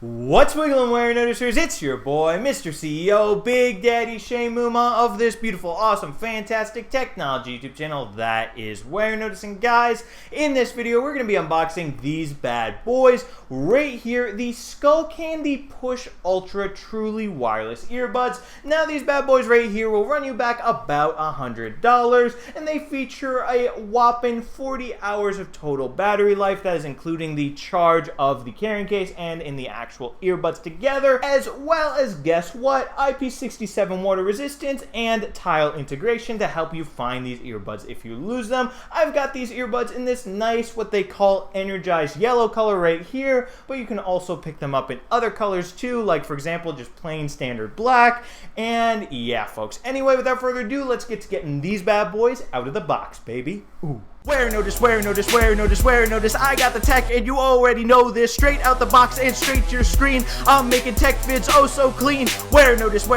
What's wiggling, Warenoticers? It's your boy, Mr. CEO, Big Daddy Shane Mumma of this beautiful, awesome, fantastic technology YouTube channel that is Warenoticing. Guys, in this video, we're going to be unboxing these bad boys right here, the Skullcandy Push Ultra truly wireless earbuds. Now, these bad boys right here will run you back about $100, and they feature a whopping 40 hours of total battery life. That is including the charge of the carrying case and in the actual earbuds together, as well as, guess what, IP67 water resistance and tile integration to help you find these earbuds if you lose them. I've got these earbuds in this nice, what they call energized yellow color right here, but you can also pick them up in other colors too, like for example, just plain standard black. And yeah, folks, anyway, without further ado, let's get to getting these bad boys out of the box, baby. Ooh. Warenotice, I got the tech and you already know this. Straight out the box and straight to your screen, I'm making tech vids oh so clean. Warenotice,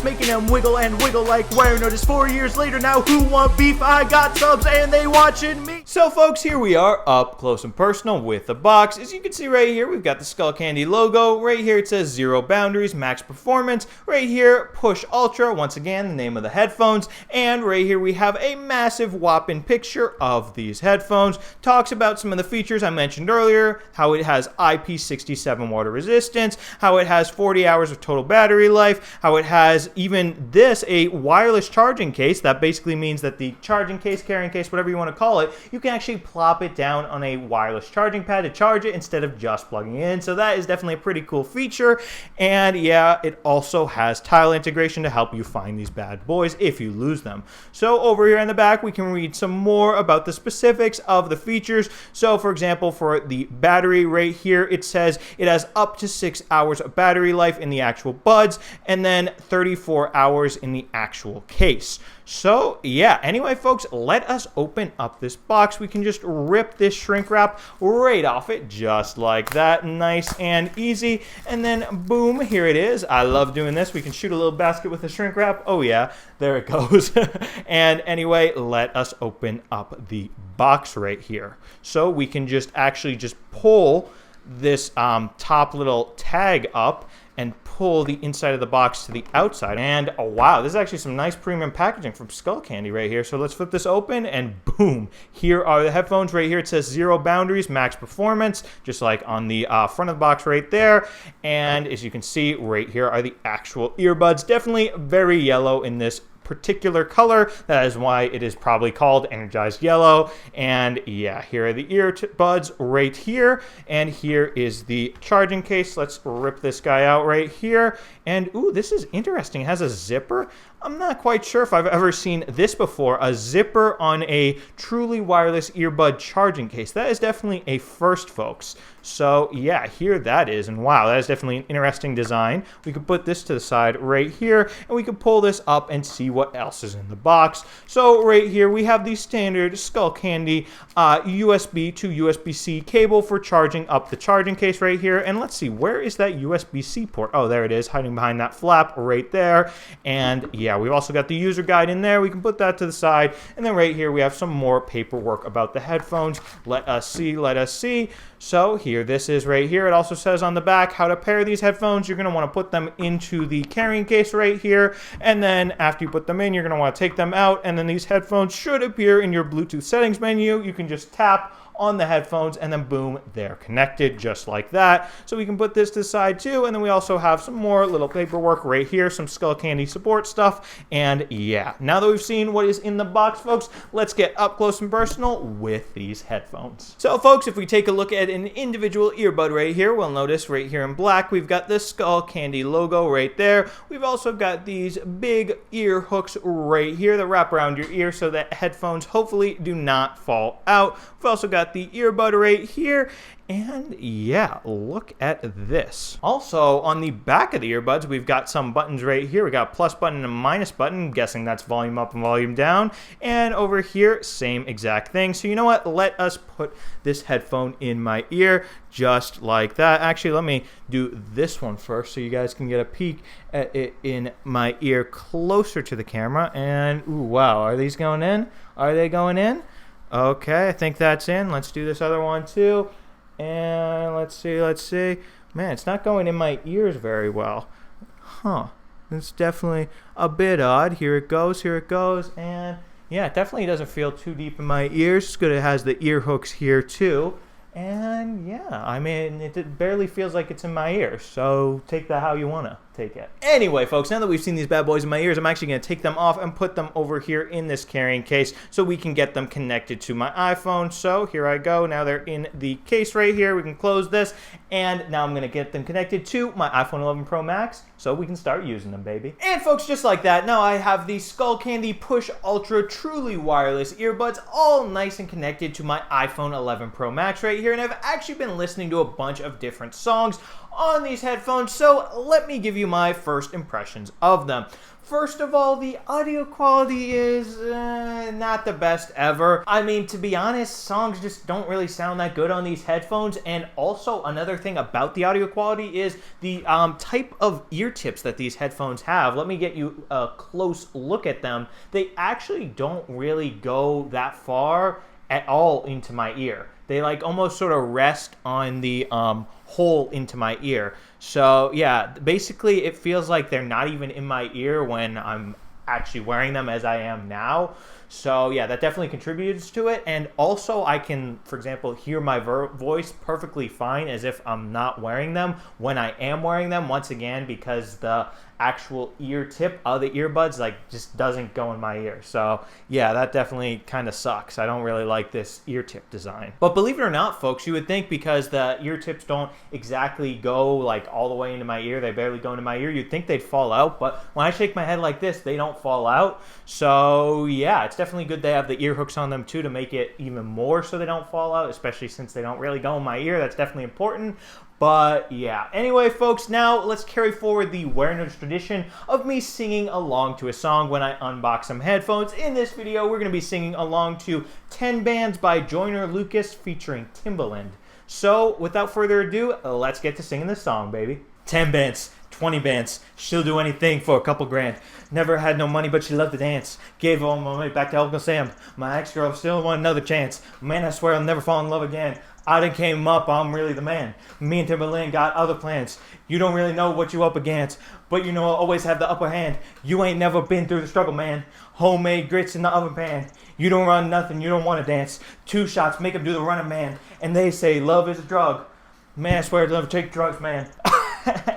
making them wiggle and wiggle like Warenotice. 4 years later now, who want beef? I got subs and they watching me. So folks, here we are up close and personal with the box. As you can see right here, we've got the Skullcandy logo. Right here it says zero boundaries, max performance. Right here, Push Ultra, once again the name of the headphones. And right here we have a massive whopping picture of these headphones. Talks about some of the features I mentioned earlier, how it has IP67 water resistance, how it has 40 hours of total battery life, how it has even this, a wireless charging case. That basically means that the charging case, carrying case, whatever you want to call it, you can actually plop it down on a wireless charging pad to charge it instead of just plugging it in. So that is definitely a pretty cool feature. And yeah, it also has tile integration to help you find these bad boys if you lose them. So over here in the back, we can read some more about the specifics of the features. So for example, for the battery right here, it says it has up to 6 hours of battery life in the actual buds and then 34 hours in the actual case. So yeah, anyway folks, let us open up this box. We can just rip this shrink wrap right off it just like that, nice and easy, and then boom, here it is. I love doing this. We can shoot a little basket with the shrink wrap. Oh yeah, there it goes. And anyway, let us open up the box right here. So we can just actually just pull this top little tag up and pull the inside of the box to the outside. And oh wow, this is actually some nice premium packaging from Skullcandy right here. So let's flip this open and boom, here are the headphones. Right here it says zero boundaries, max performance, just like on the front of the box right there. And as you can see right here are the actual earbuds. Definitely very yellow in this particular color. That is why it is probably called energized yellow. And yeah, here are the earbuds right here, and here is the charging case. Let's rip this guy out right here. And ooh, this is interesting. It has a zipper. I'm not quite sure if I've ever seen this before, a zipper on a truly wireless earbud charging case. That is definitely a first, folks. So yeah, here that is, and wow, that is definitely an interesting design. We could put this to the side right here, and we could pull this up and see what else is in the box. So right here we have the standard Skullcandy USB to USB-C cable for charging up the charging case right here. And let's see, where is that USB-C port? Oh, there it is, hiding behind that flap right there. And yeah, we've also got the user guide in there. We can put that to the side. And then right here we have some more paperwork about the headphones. Let us see. So here this is right here. It also says on the back how to pair these headphones. You're going to want to put them into the carrying case right here, and then after you put them in, you're going to want to take them out, and then these headphones should appear in your Bluetooth settings menu. You can just tap on the headphones and then boom, they're connected just like that. So we can put this to the side too, and then we also have some more little paperwork right here, some Skullcandy support stuff. And yeah, now that we've seen what is in the box, folks, let's get up close and personal with these headphones. So folks, if we take a look at an individual earbud right here, we'll notice right here in black we've got the Skullcandy logo right there. We've also got these big ear hooks right here that wrap around your ear so that headphones hopefully do not fall out. We've also got the earbud right here, and yeah, look at this. Also on the back of the earbuds we've got some buttons right here. We got a plus button and a minus button. I'm guessing that's volume up and volume down. And over here, same exact thing. So you know what, let us put this headphone in my ear just like that. Actually, let me do this one first so you guys can get a peek at it in my ear closer to the camera. And ooh, wow, are these going in? Are they going in? Okay, I think that's in. Let's do this other one too. And let's see. Man, it's not going in my ears very well. Huh. It's definitely a bit odd. Here it goes, and yeah, it definitely doesn't feel too deep in my ears. It's good it has the ear hooks here too. And yeah, I mean, it barely feels like it's in my ear, so take that how you want to take it. Anyway, folks, now that we've seen these bad boys in my ears, I'm actually going to take them off and put them over here in this carrying case so we can get them connected to my iPhone. So here I go. Now they're in the case right here. We can close this, and now I'm going to get them connected to my iPhone 11 Pro Max so we can start using them, baby. And folks, just like that, now I have the Skullcandy Push Ultra truly wireless earbuds all nice and connected to my iPhone 11 Pro Max right here, and I've actually been listening to a bunch of different songs on these headphones, so let me give you my first impressions of them. First of all, the audio quality is not the best ever. I mean, to be honest, songs just don't really sound that good on these headphones. And also, another thing about the audio quality is the type of ear tips that these headphones have. Let me get you a close look at them. They actually don't really go that far at all into my ear. They like almost sort of rest on the hole into my ear. So yeah, basically it feels like they're not even in my ear when I'm actually wearing them as I am now. So yeah, that definitely contributes to it. And also I can, for example, hear my voice perfectly fine as if I'm not wearing them when I am wearing them, once again, because the actual ear tip of the earbuds like just doesn't go in my ear. So yeah, that definitely kind of sucks. I don't really like this ear tip design. But believe it or not, folks, you would think because the ear tips don't exactly go like all the way into my ear, they barely go into my ear, you'd think they'd fall out, but when I shake my head like this, they don't fall out. So yeah, it's definitely good they have the ear hooks on them too to make it even more so they don't fall out, especially since they don't really go in my ear. That's definitely important. But yeah, anyway, folks, now let's carry forward the Warenotice tradition of me singing along to a song when I unbox some headphones. In this video, we're going to be singing along to 10 Bands by Joyner Lucas featuring Timbaland. So without further ado, let's get to singing this song, baby. 10 bands, 20 bands, she'll do anything for a couple grand. Never had no money, but she loved to dance. Gave all my money back to Uncle Sam. My ex-girl still want another chance. Man, I swear I'll never fall in love again. I done came up, I'm really the man. Me and Timberland got other plans. You don't really know what you up against, but you know I'll always have the upper hand. You ain't never been through the struggle, man. Homemade grits in the oven pan. You don't run nothing, you don't want to dance. 2 shots make him do the running man. And they say love is a drug. Man, I swear I'd never take drugs, man.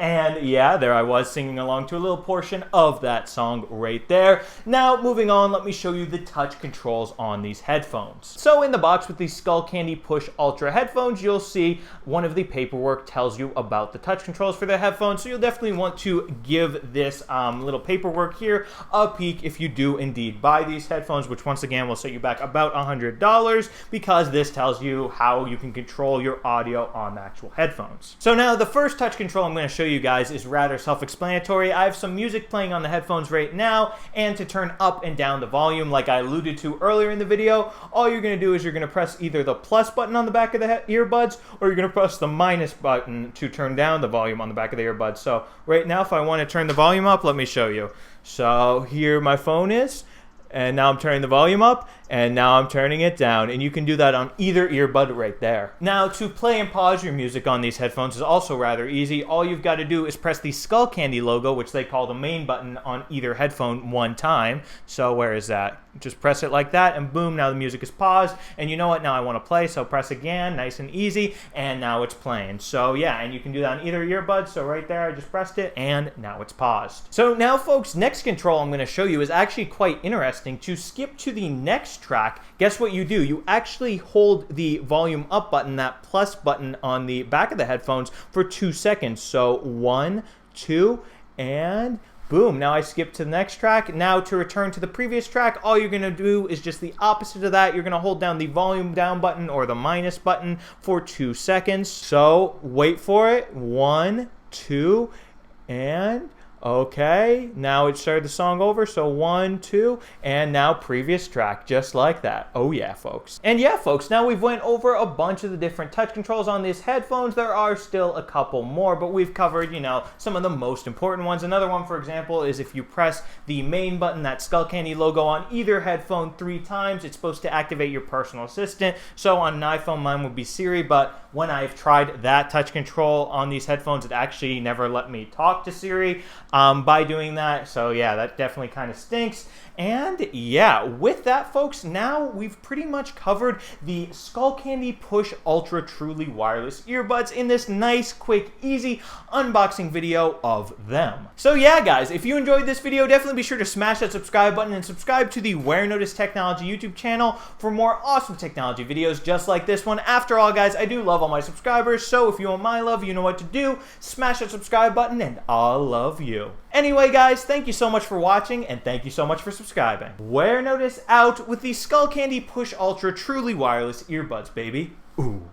And yeah, there I was singing along to a little portion of that song right there. Now, moving on, let me show you the touch controls on these headphones. So in the box with the Skullcandy Push Ultra headphones, you'll see one of the paperwork tells you about the touch controls for the headphones. So you'll definitely want to give this little paperwork here a peek if you do indeed buy these headphones, which once again will set you back about $100 because this tells you how you can control your audio on the actual headphones. So now the first touch control I'm going to show you guys is rather self-explanatory. I have some music playing on the headphones right now, and to turn up and down the volume, like I alluded to earlier in the video, all you're going to do is you're going to press either the plus button on the back of the earbuds, or you're going to press the minus button to turn down the volume on the back of the earbuds. So right now, if I want to turn the volume up, let me show you. So here my phone is, and now I'm turning the volume up, and now I'm turning it down, and you can do that on either earbud right there. Now, to play and pause your music on these headphones is also rather easy. All you've got to do is press the Skullcandy logo, which they call the main button, on either headphone one time. So where is that? Just press it like that, and boom, now the music is paused, and you know what, now I want to play, so press again, nice and easy, and now it's playing. So yeah, and you can do that on either earbud, so right there, I just pressed it, and now it's paused. So now, folks, next control I'm going to show you is actually quite interesting. To skip to the next track, guess what you do? You actually hold the volume up button, that plus button on the back of the headphones, for 2 seconds. So 1, 2, and boom, now I skip to the next track. Now to return to the previous track, all you're going to do is just the opposite of that. You're going to hold down the volume down button or the minus button for 2 seconds. So wait for it. 1, 2, and Okay, now it started the song over, so 1, 2, and now previous track, just like that. Oh yeah, folks. And yeah, folks, now we've went over a bunch of the different touch controls on these headphones. There are still a couple more, but we've covered, you know, some of the most important ones. Another one, for example, is if you press the main button, that Skullcandy logo on either headphone 3 times, it's supposed to activate your personal assistant. So on an iPhone, mine would be Siri, but when I've tried that touch control on these headphones, it actually never let me talk to Siri by doing that. So yeah, that definitely kind of stinks. And yeah, with that, folks, now we've pretty much covered the Skullcandy Push Ultra truly wireless earbuds in this nice, quick, easy unboxing video of them. So yeah, guys, if you enjoyed this video, definitely be sure to smash that subscribe button and subscribe to the Warenotice Technology YouTube channel for more awesome technology videos just like this one. After all, guys, I do love all my subscribers, so if you want my love, you know what to do. Smash that subscribe button and I'll love you. Anyway, guys, thank you so much for watching and thank you so much for subscribing. Warenotice out with the Skullcandy Push Ultra truly wireless earbuds, baby. Ooh.